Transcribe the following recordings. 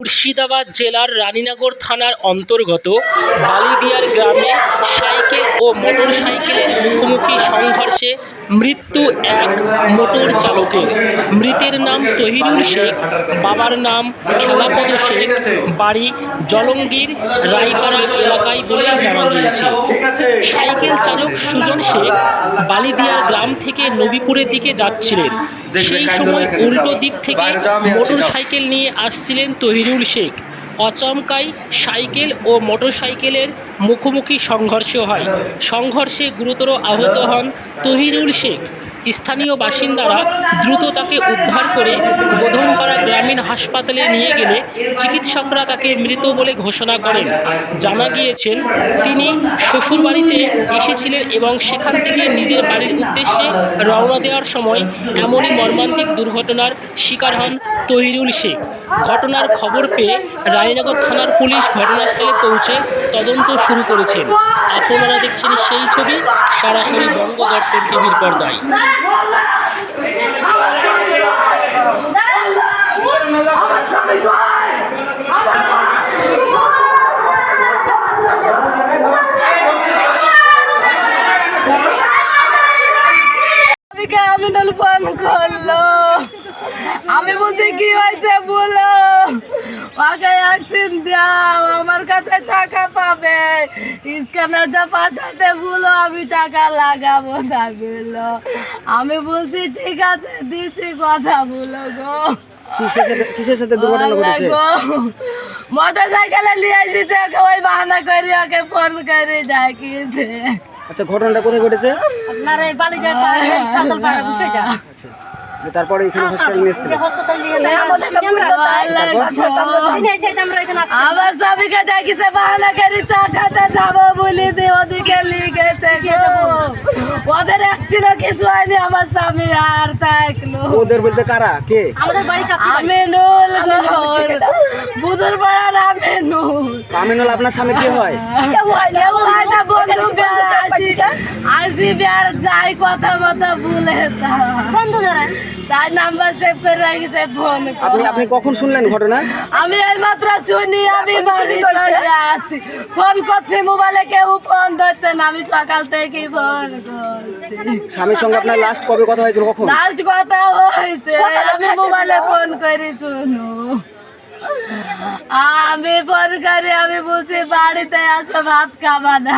মুর্শিদাবাদ জেলার রানীনগর থানার অন্তর্গত বালিদিয়ার গ্রামে সাইকেল ও মোটরসাইকেলের মুখোমুখি সংঘর্ষে মৃত্যু এক মোটর চালকের। মৃতের নাম তহিরুল শেখ, বাবার নাম খেলাপদ শেখ, বাড়ি জলঙ্গির রায়পাড়া এলাকায় বলেই জানা গিয়েছে। সাইকেল চালক সুজন শেখ বালিদিয়ার গ্রাম থেকে নবীপুরের দিকে যাচ্ছিলেন। সেই সময় উল্টো দিক থেকে মোটরসাইকেল নিয়ে আসছিলেন তহিরুল শেখ। আচমকাই সাইকেল ও মোটরসাইকেলের মুখোমুখি সংঘর্ষ হয়। সংঘর্ষে গুরুতর আহত হন তহিরুল শেখ। স্থানীয় বাসিন্দারা দ্রুত তাকে উদ্ধার করে বোধনপাড়া গ্রামীণ হাসপাতালে নিয়ে গেলে চিকিৎসকরা তাকে মৃত বলে ঘোষণা করেন। জানা গিয়েছেন তিনি শ্বশুরবাড়িতে এসেছিলেন এবং সেখান থেকে নিজের বাড়ির উদ্দেশ্যে রওনা দেওয়ার সময় এমনই মর্মান্তিক দুর্ঘটনার শিকার হন তহিরুল শেখ। ঘটনার খবর পেয়ে রানীনগর থানার পুলিশ ঘটনাস্থলে পৌঁছে তদন্ত শুরু করেছেন। আপনারা দেখছেন সেই ছবি সরাসরি বঙ্গদর্শন টিভির পর্দায়। ফোন করলো, আমি বলছি কি হয়েছে বলো, ওকে অ্যাকশন দাও, আমার কাছে টাকা পাবে, স্ক্যানারটা পাঠাতে বলো, আমি টাকা লাগাবো না বললো। আমি বলছি ঠিক আছে দিচ্ছি, কথা বলো গো। কিসের সাথে দুর্ঘটনা ঘটেছে? মোটরসাইকেলে নিয়ে এসেছে, ওই বাহানা করে ওকে ফোন করে ডাকিয়েছে। আচ্ছা, ঘটনাটা কোথায় ঘটেছে? আপনার এই বালিজার সাঁতলপাড়া বুঝে যা। তারপরে এখানে হসপিটাল নিয়ে এসেছিল। আমার স্বামীকে ডাকিছে, বাহানা করে চা খাতে যাবো বলে দিয়ে ওদিকে লিখেছে। ওদের একছিল কিছু হয়নি, আমার স্বামী আর থাকলো। ওদের বলতে কারা? কে? আমিনুল, বুধুর পাড়ার আমিনুল। আমিনুল আপনার স্বামী কে হয়? কেউ হয় না, বন্ধু আসি বিয়ার যাই, কথা মতো বলে বন্ধু ধরে তাই নাম্বার সেভ করে রাখিছে। ফোন আপনি কখন শুনলেন ঘটনা? আমি এই মাত্র শুনি, আমি বাড়ি চলে আসছি। ফোন করছি, মোবাইলে কেউ ফোন ধরছে না, আমি সকাল থেকে ফোন করছি। স্বামীর সঙ্গে আপনার লাস্ট কবে কথা হয়েছিল? কখন লাস্ট কথা হয়েছে? আমি মোবাইলে ফোন করি, শুনো। আমি ফোন করি, আমি বলছি বাড়িতে আসো, ভাত খাবা না,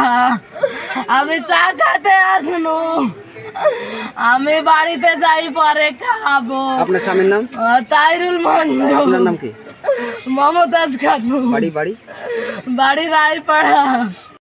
আমি চা খাতে আসনু, আমি বাড়িতে যাই পরে খাবো। আপনার স্বামীর নাম? তাইরুল মন্ডল। আপনার নাম কি? মমতাজ খাতুন। বাড়ি বাড়ি রায়পাড়া।